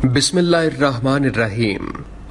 بسم اللہ الرحمن الرحیم۔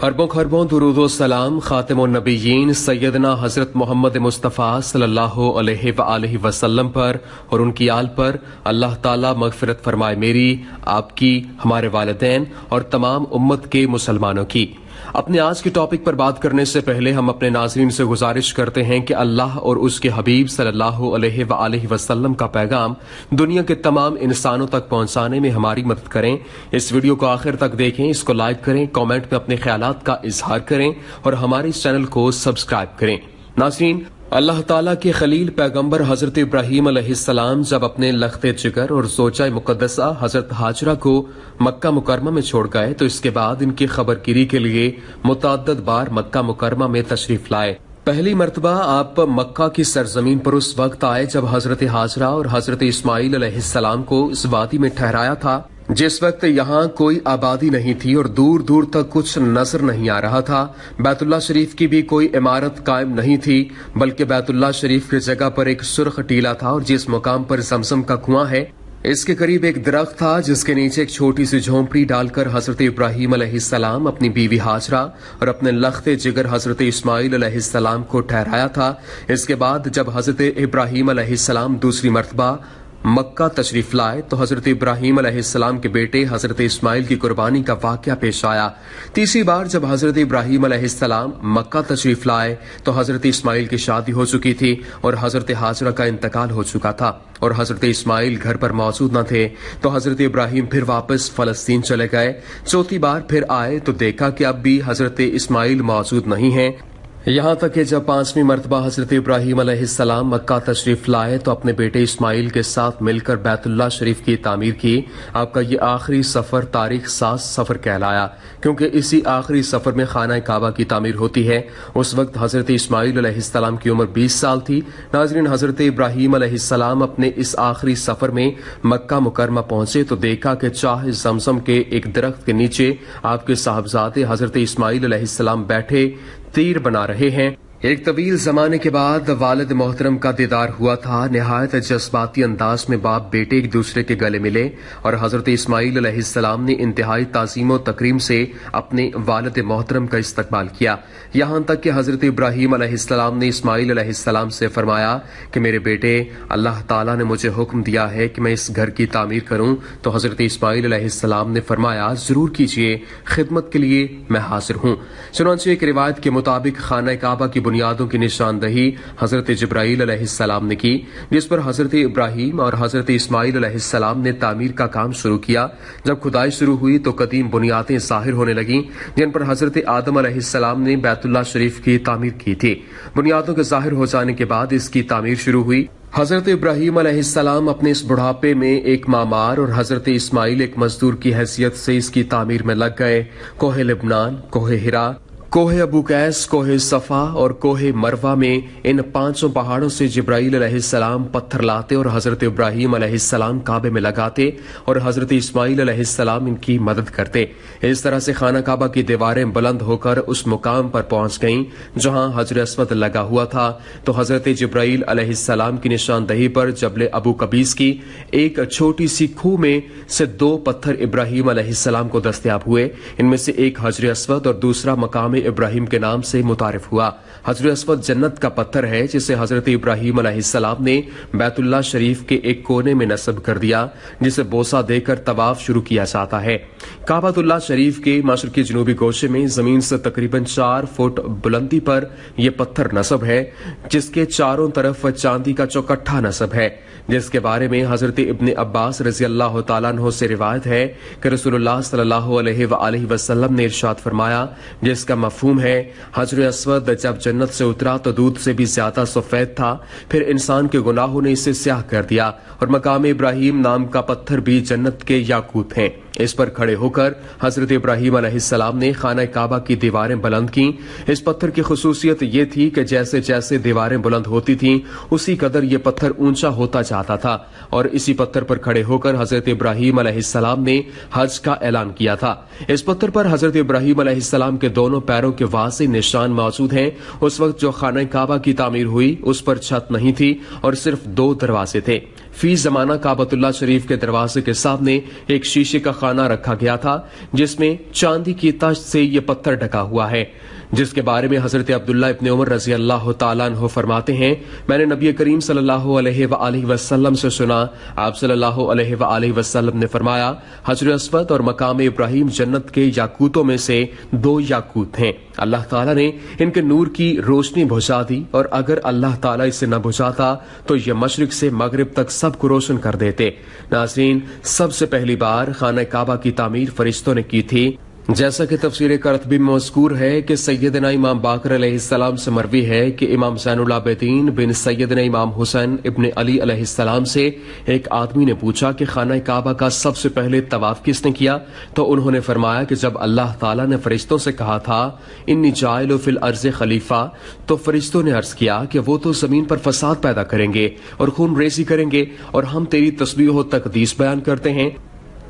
اربوں خربوں درود و سلام خاتم النبیین سیدنا حضرت محمد مصطفیٰ صلی اللہ علیہ وآلہ وسلم پر اور ان کی آل پر اللہ تعالی مغفرت فرمائے، میری، آپ کی، ہمارے والدین اور تمام امت کے مسلمانوں کی۔ اپنے آج کے ٹاپک پر بات کرنے سے پہلے ہم اپنے ناظرین سے گزارش کرتے ہیں کہ اللہ اور اس کے حبیب صلی اللہ علیہ وآلہ وسلم کا پیغام دنیا کے تمام انسانوں تک پہنچانے میں ہماری مدد کریں۔ اس ویڈیو کو آخر تک دیکھیں، اس کو لائک کریں، کامنٹ میں اپنے خیالات کا اظہار کریں اور ہمارے اس چینل کو سبسکرائب کریں۔ ناظرین، اللہ تعالیٰ کے خلیل پیغمبر حضرت ابراہیم علیہ السلام جب اپنے لخت جگر اور زوجہ مقدسہ حضرت ہاجرہ کو مکہ مکرمہ میں چھوڑ گئے تو اس کے بعد ان کی خبرگیری کے لیے متعدد بار مکہ مکرمہ میں تشریف لائے۔ پہلی مرتبہ آپ مکہ کی سرزمین پر اس وقت آئے جب حضرت ہاجرہ اور حضرت اسماعیل علیہ السلام کو اس وادی میں ٹھہرایا تھا، جس وقت یہاں کوئی آبادی نہیں تھی اور دور دور تک کچھ نظر نہیں آ رہا تھا۔ بیت اللہ شریف کی بھی کوئی عمارت قائم نہیں تھی، بلکہ بیت اللہ شریف کی جگہ پر ایک سرخ ٹیلہ تھا، اور جس مقام پر زمزم کا کنواں ہے اس کے قریب ایک درخت تھا جس کے نیچے ایک چھوٹی سی جھونپڑی ڈال کر حضرت ابراہیم علیہ السلام اپنی بیوی ہاجرہ اور اپنے لخت جگر حضرت اسماعیل علیہ السلام کو ٹھہرایا تھا۔ اس کے بعد جب حضرت ابراہیم علیہ السلام دوسری مرتبہ مکہ تشریف لائے تو حضرت ابراہیم علیہ السلام کے بیٹے حضرت اسماعیل کی قربانی کا واقعہ پیش آیا۔ تیسری بار جب حضرت ابراہیم علیہ السلام مکہ تشریف لائے تو حضرت اسماعیل کی شادی ہو چکی تھی اور حضرت ہاجرہ کا انتقال ہو چکا تھا اور حضرت اسماعیل گھر پر موجود نہ تھے، تو حضرت ابراہیم پھر واپس فلسطین چلے گئے۔ چوتھی بار پھر آئے تو دیکھا کہ اب بھی حضرت اسماعیل موجود نہیں ہیں، یہاں تک کہ جب پانچویں مرتبہ حضرت ابراہیم علیہ السلام مکہ تشریف لائے تو اپنے بیٹے اسماعیل کے ساتھ مل کر بیت اللہ شریف کی تعمیر کی۔ آپ کا یہ آخری سفر تاریخ ساز سفر کہلایا، کیونکہ اسی آخری سفر میں خانہ کعبہ کی تعمیر ہوتی ہے۔ اس وقت حضرت اسماعیل علیہ السلام کی عمر 20 سال تھی۔ ناظرین، حضرت ابراہیم علیہ السلام اپنے اس آخری سفر میں مکہ مکرمہ پہنچے تو دیکھا کہ چاہ زمزم کے ایک درخت کے نیچے آپ کے صاحبزادے حضرت اسماعیل علیہ السلام بیٹھے تیر بنا رہے ہیں۔ ایک طویل زمانے کے بعد والد محترم کا دیدار ہوا تھا۔ نہایت جذباتی انداز میں باپ بیٹے ایک دوسرے کے گلے ملے اور حضرت اسماعیل علیہ السلام نے انتہائی تعظیم و تکریم سے اپنے والد محترم کا استقبال کیا، یہاں تک کہ حضرت ابراہیم علیہ السلام نے اسماعیل علیہ السلام سے فرمایا کہ میرے بیٹے، اللہ تعالیٰ نے مجھے حکم دیا ہے کہ میں اس گھر کی تعمیر کروں۔ تو حضرت اسماعیل علیہ السلام نے فرمایا، ضرور کیجیے، خدمت کے لیے میں حاضر ہوں۔ چنانچہ ایک روایت کے مطابق خانہ کعبہ کی بنیادوں کی نشاندہی حضرت جبرائیل علیہ السلام نے کی، جس پر حضرت ابراہیم اور حضرت اسماعیل علیہ السلام نے تعمیر کا کام شروع کیا۔ جب کھدائی شروع ہوئی تو قدیم بنیادیں ظاہر ہونے لگیں جن پر حضرت آدم علیہ السلام نے بیت اللہ شریف کی تعمیر کی تھی۔ بنیادوں کے ظاہر ہو جانے کے بعد اس کی تعمیر شروع ہوئی۔ حضرت ابراہیم علیہ السلام اپنے اس بڑھاپے میں ایک معمار اور حضرت اسماعیل ایک مزدور کی حیثیت سے اس کی تعمیر میں لگ گئے۔ کوہ لبنان، کوہ ہرا، کوہ ابو قیس، کوہ صفا اور کوہ مروہ میں ان پانچوں پہاڑوں سے جبرائیل علیہ السلام پتھر لاتے اور حضرت ابراہیم علیہ السلام کعبے میں لگاتے اور حضرت اسماعیل علیہ السلام ان کی مدد کرتے۔ اس طرح سے خانہ کعبہ کی دیواریں بلند ہو کر اس مقام پر پہنچ گئیں جہاں حجر اسود لگا ہوا تھا۔ تو حضرت جبرائیل علیہ السلام کی نشاندہی پر جبل ابو قبیس کی ایک چھوٹی سی کھوہ میں سے 2 پتھر ابراہیم علیہ السلام کو دستیاب ہوئے۔ ان میں سے ایک حجر اسود اور دوسرا مقام ابراہیم کے نام سے متعارف ہوا۔ حجر اسود جنت کا پتھر ہے جسے حضرت ابراہیم علیہ السلام نے بیت اللہ شریف کے ایک کونے میں نصب کر دیا، جسے بوسہ دے کر طواف شروع کیا جاتا ہے۔ کعبۃ اللہ شریف کے مشرقی جنوبی گوشے میں زمین سے تقریباً 4 فٹ بلندی پر یہ پتھر نصب ہے، جس کے چاروں طرف چاندی کا چوکٹھا نصب ہے، جس کے بارے میں حضرت ابن عباس رضی اللہ تعالیٰ عنہ سے روایت ہے کہ رسول اللہ صلی اللہ علیہ وآلہ وسلم نے ارشاد فرمایا، جس کا مفہوم ہے حجر اسود جب جنت سے اترا تو دودھ سے بھی زیادہ سفید تھا، پھر انسان کے گناہوں نے اسے سیاہ کر دیا، اور مقام ابراہیم نام کا پتھر بھی جنت کے یاقوت ہیں۔ اس پر کھڑے ہو کر حضرت ابراہیم علیہ السلام نے خانہ کعبہ کی دیواریں بلند کیں۔ اس پتھر کی خصوصیت یہ تھی کہ جیسے جیسے دیواریں بلند ہوتی تھیں اسی قدر یہ پتھر اونچا ہوتا جاتا تھا، اور اسی پتھر پر کھڑے ہو کر حضرت ابراہیم علیہ السلام نے حج کا اعلان کیا تھا۔ اس پتھر پر حضرت ابراہیم علیہ السلام کے دونوں پیروں کے واضح نشان موجود ہیں۔ اس وقت جو خانہ کعبہ کی تعمیر ہوئی اس پر چھت نہیں تھی اور صرف 2 دروازے تھے۔ فی زمانہ کعبۃ اللہ شریف کے دروازے کے سامنے ایک شیشے کا خانہ رکھا گیا تھا جس میں چاندی کی تشت سے یہ پتھر ڈھکا ہوا ہے، جس کے بارے میں حضرت عبداللہ ابن عمر رضی اللہ تعالیٰ عنہ فرماتے ہیں، میں نے نبی کریم صلی اللہ علیہ وآلہ وسلم سے سنا، آپ صلی اللہ علیہ وآلہ وسلم نے فرمایا، حجر اسود اور مقام ابراہیم جنت کے یاقوتوں میں سے 2 یاقوت ہیں، اللہ تعالیٰ نے ان کے نور کی روشنی بجھا دی، اور اگر اللہ تعالیٰ اسے نہ بجھاتا تو یہ مشرق سے مغرب تک سب کو روشن کر دیتے۔ ناظرین، سب سے پہلی بار خانہ کعبہ کی تعمیر فرشتوں نے کی تھی، جیسا کہ تفسیر قرطبی میں مذکور ہے کہ سیدنا امام باقر علیہ السلام سے مروی ہے کہ امام زین العابدین بن سیدنا امام حسین ابن علی علیہ السلام سے ایک آدمی نے پوچھا کہ خانہ کعبہ کا سب سے پہلے طواف کس نے کیا؟ تو انہوں نے فرمایا کہ جب اللہ تعالیٰ نے فرشتوں سے کہا تھا انی جاعل فی الارض خلیفہ، تو فرشتوں نے عرض کیا کہ وہ تو زمین پر فساد پیدا کریں گے اور خون ریزی کریں گے، اور ہم تیری تسبیح و تقدیس بیان کرتے ہیں۔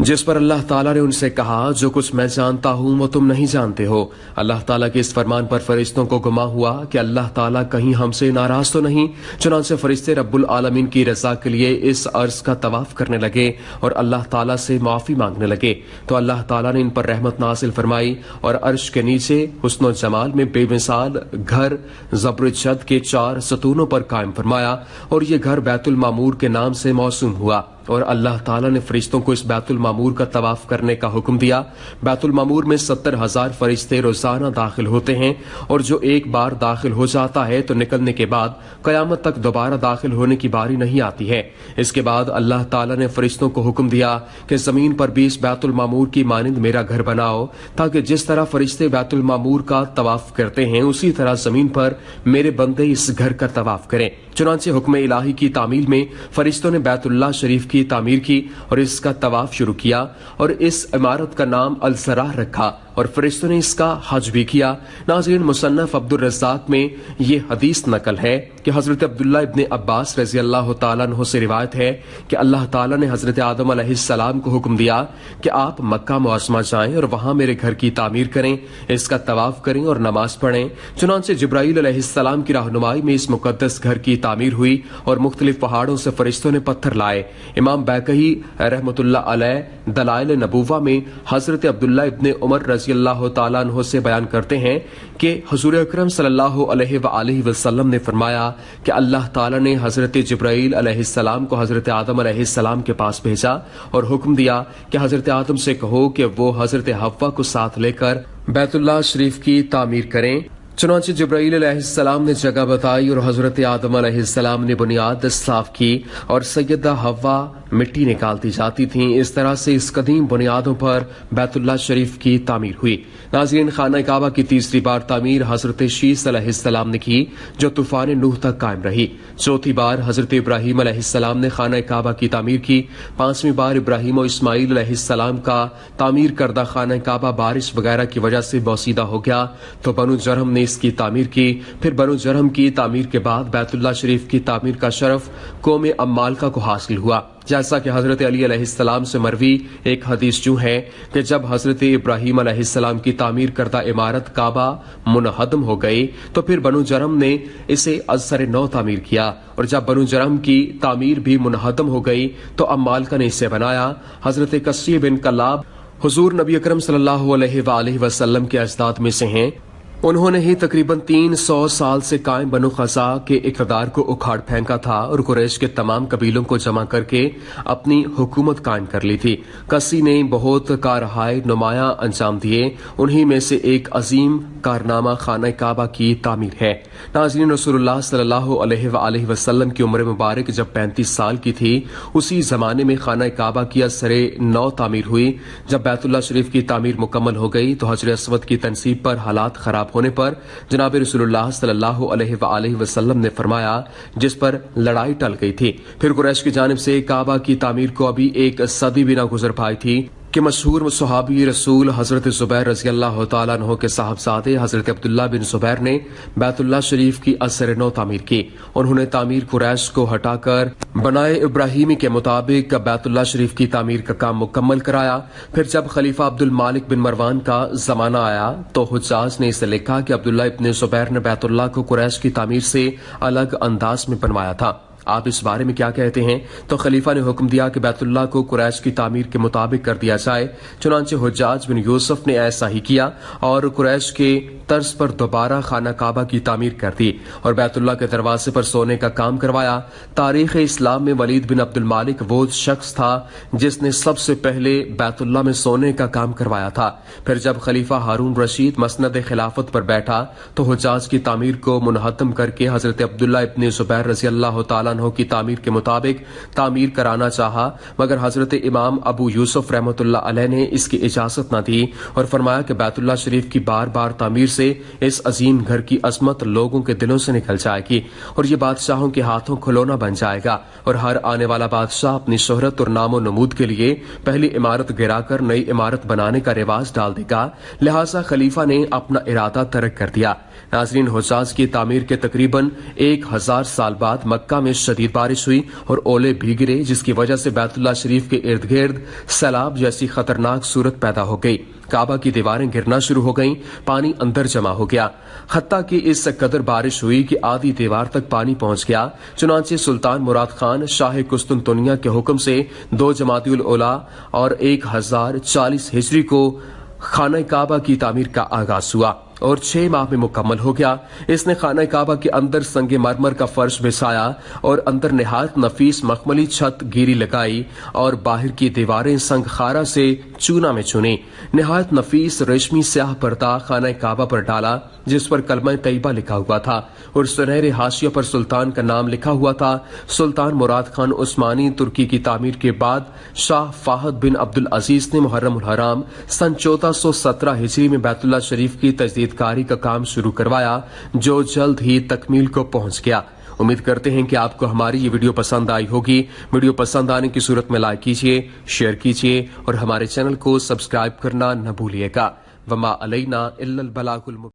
جس پر اللہ تعالیٰ نے ان سے کہا جو کچھ میں جانتا ہوں وہ تم نہیں جانتے ہو۔ اللہ تعالیٰ کے اس فرمان پر فرشتوں کو گما ہوا کہ اللہ تعالیٰ کہیں ہم سے ناراض تو نہیں، چنانچہ فرشتے رب العالمین کی رضا کے لیے اس عرض کا طواف کرنے لگے اور اللہ تعالیٰ سے معافی مانگنے لگے، تو اللہ تعالیٰ نے ان پر رحمت نازل فرمائی اور عرش کے نیچے حسن و جمال میں بے مثال گھر زبرجد کے 4 ستونوں پر قائم فرمایا، اور یہ گھر بیت المعمور کے نام سے موسوم ہوا، اور اللہ تعالیٰ نے فرشتوں کو اس بیت المعمور کا طواف کرنے کا حکم دیا۔ بیت المعمور میں 70,000 فرشتے روزانہ داخل ہوتے ہیں، اور جو ایک بار داخل ہو جاتا ہے تو نکلنے کے بعد قیامت تک دوبارہ داخل ہونے کی باری نہیں آتی ہے۔ اس کے بعد اللہ تعالیٰ نے فرشتوں کو حکم دیا کہ زمین پر بھی اس بیت المعمور کی مانند میرا گھر بناؤ، تاکہ جس طرح فرشتے بیت المعمور کا طواف کرتے ہیں اسی طرح زمین پر میرے بندے اس گھر کا طواف کریں۔ چنانچہ حکم الہی کی تعمیل میں فرشتوں نے بیت اللہ شریف کی تعمیر کی اور اس کا طواف شروع کیا، اور اس عمارت کا نام الزراح رکھا، اور فرشتوں نے اس کا حج بھی کیا۔ ناظرین، مصنف عبد الرزاق میں یہ حدیث نقل ہے کہ حضرت عبداللہ ابن عباس رضی اللہ تعالیٰ عنہ سے روایت ہے کہ اللہ تعالیٰ نے حضرت آدم علیہ السلام کو حکم دیا کہ آپ مکہ معظمہ جائیں اور وہاں میرے گھر کی تعمیر کریں، اس کا طواف کریں اور نماز پڑھیں۔ چنانچہ جبرائیل علیہ السلام کی رہنمائی میں اس مقدس گھر کی تعمیر ہوئی، اور مختلف پہاڑوں سے فرشتوں نے پتھر لائے۔ امام بیقی رحمۃ اللہ علیہ دلائل نبوہ میں حضرت عبداللہ ابن عمر رضی اللہ تعالیٰ عنہ سے بیان کرتے ہیں کہ حضور اکرم صلی اللہ علیہ وآلہ وسلم نے فرمایا کہ اللہ تعالیٰ نے حضرت جبرائیل علیہ السلام کو حضرت آدم علیہ السلام کے پاس بھیجا اور حکم دیا کہ حضرت آدم سے کہو کہ وہ حضرت حوا کو ساتھ لے کر بیت اللہ شریف کی تعمیر کریں۔ چنانچہ جبرائیل علیہ السلام نے جگہ بتائی اور حضرت آدم علیہ السلام نے بنیاد صاف کی اور سیدہ حوا مٹی نکالتی جاتی تھیں۔ اس طرح سے اس قدیم بنیادوں پر بیت اللہ شریف کی تعمیر ہوئی۔ ناظرین، خانہ کعبہ کی تیسری بار تعمیر حضرت شیس علیہ السلام نے کی جو طوفان نوح تک قائم رہی۔ چوتھی بار حضرت ابراہیم علیہ السلام نے خانہ کعبہ کی تعمیر کی۔ پانچویں بار ابراہیم و اسماعیل علیہ السلام کا تعمیر کردہ خانہ کعبہ بارش وغیرہ کی وجہ سے بوسیدہ ہو گیا تو بنو جرہم نے اس کی تعمیر کی۔ پھر بنو جرہم کی تعمیر کے بعد بیت اللہ شریف کی تعمیر کا شرف قوم امالکہ کو حاصل ہوا، جیسا کہ حضرت علی علیہ السلام سے مروی ایک حدیث جو ہے کہ جب حضرت ابراہیم علیہ السلام کی تعمیر کردہ عمارت کعبہ منہدم ہو گئی تو پھر بنو جرہم نے اسے از سر نو تعمیر کیا، اور جب بنو جرہم کی تعمیر بھی منہدم ہو گئی تو امالکہ نے اسے بنایا۔ حضرت قصی بن کلاب حضور نبی اکرم صلی اللہ علیہ وآلہ وسلم کے اجداد میں سے ہیں۔ انہوں نے ہی تقریباً 300 سال سے قائم بنو خزاع کے اقتدار کو اکھاڑ پھینکا تھا اور قریش کے تمام قبیلوں کو جمع کر کے اپنی حکومت قائم کر لی تھی۔ قصی نے بہت کارہائے نمایاں انجام دیے، انہی میں سے ایک عظیم کارنامہ خانہ کعبہ کی تعمیر ہے۔ ناظرین، رسول اللہ صلی اللہ علیہ وآلہ وسلم کی عمر مبارک جب 35 سال کی تھی، اسی زمانے میں خانہ کعبہ کی از سر نو تعمیر ہوئی۔ جب بیت اللہ شریف کی تعمیر مکمل ہو گئی تو حجر اسود کی تنصیب پر حالات خراب ہونے پر جناب رسول اللہ صلی اللہ علیہ وآلہ وسلم نے فرمایا، جس پر لڑائی ٹل گئی تھی۔ پھر قریش کی جانب سے کعبہ کی تعمیر کو ابھی ایک صدی بھی نہ گزر پائی تھی کہ مشہور صحابی رسول حضرت زبیر رضی اللہ تعالیٰ عنہ کے صاحبزادے حضرت عبداللہ بن زبیر نے بیت اللہ شریف کی از سر نو تعمیر کی۔ انہوں نے تعمیر قریش کو ہٹا کر بنائے ابراہیمی کے مطابق بیت اللہ شریف کی تعمیر کا کام مکمل کرایا۔ پھر جب خلیفہ عبد المالک بن مروان کا زمانہ آیا تو حجاج نے اسے لکھا کہ عبداللہ ابن زبیر نے بیت اللہ کو قریش کی تعمیر سے الگ انداز میں بنوایا تھا۔ آپ اس بارے میں کیا کہتے ہیں؟ تو خلیفہ نے حکم دیا کہ بیت اللہ کو قریش کی تعمیر کے مطابق کر دیا جائے۔ چنانچہ حجاج بن یوسف نے ایسا ہی کیا اور قریش کے طرز پر دوبارہ خانہ کعبہ کی تعمیر کر دی اور بیت اللہ کے دروازے پر سونے کا کام کروایا۔ تاریخ اسلام میں ولید بن عبد المالک وہ شخص تھا جس نے سب سے پہلے بیت اللہ میں سونے کا کام کروایا تھا۔ پھر جب خلیفہ ہارون رشید مسند خلافت پر بیٹھا تو حجاز کی تعمیر کو منہدم کر کے حضرت عبداللہ ابن زبیر رضی اللہ تعالیٰ عنہ کی تعمیر کے مطابق تعمیر کرانا چاہا، مگر حضرت امام ابو یوسف رحمۃ اللہ علیہ نے اس کی اجازت نہ دی اور فرمایا کہ بیت اللہ شریف کی بار بار تعمیر سے اس عظیم گھر کی عظمت لوگوں کے دلوں سے نکل جائے گی اور یہ بادشاہوں کے ہاتھوں کھلونا بن جائے گا، اور ہر آنے والا بادشاہ اپنی شہرت اور نام و نمود کے لیے پہلی عمارت گرا کر نئی عمارت بنانے کا رواج ڈال دے گا۔ لہٰذا خلیفہ نے اپنا ارادہ ترک کر دیا۔ ناظرین، حجاز کی تعمیر کے تقریباً 1000 سال بعد مکہ میں شدید بارش ہوئی اور اولے بھی گرے، جس کی وجہ سے بیت اللہ شریف کے ارد گرد سیلاب جیسی خطرناک صورت پیدا ہو گئی۔ کعبہ کی دیواریں گرنا شروع ہو گئیں، پانی اندر جمع ہو گیا، حتیٰ کہ اس قدر بارش ہوئی کہ آدھی دیوار تک پانی پہنچ گیا۔ چنانچہ سلطان مراد خان شاہ قسطنطنیہ کے حکم سے 2 جمادی الاولیٰ اور 1040 ہجری کو خانہ کعبہ کی تعمیر کا آغاز ہوا اور 6 ماہ میں مکمل ہو گیا۔ اس نے خانہ کعبہ کے اندر سنگ مرمر کا فرش بچھایا اور اندر نہایت نفیس مخملی چھت گیری لگائی اور باہر کی دیواریں سنگ خارا سے چونا میں چنی۔ نہایت نفیس ریشمی سیاہ پردہ خانہ کعبہ پر ڈالا جس پر کلمہ طیبہ لکھا ہوا تھا اور سنہرے حاشیہ پر سلطان کا نام لکھا ہوا تھا۔ سلطان مراد خان عثمانی ترکی کی تعمیر کے بعد شاہ فہد بن عبد العزیز نے محرم الحرام سن 1417 ہجری میں بیت اللہ شریف کی تجدید کاری کا کام شروع کروایا، جو جلد ہی تکمیل کو پہنچ گیا۔ امید کرتے ہیں کہ آپ کو ہماری یہ ویڈیو پسند آئی ہوگی۔ ویڈیو پسند آنے کی صورت میں لائک کیجئے، شیئر کیجئے اور ہمارے چینل کو سبسکرائب کرنا نہ بھولیے گا۔ وما علینا الا البلاغ المبین۔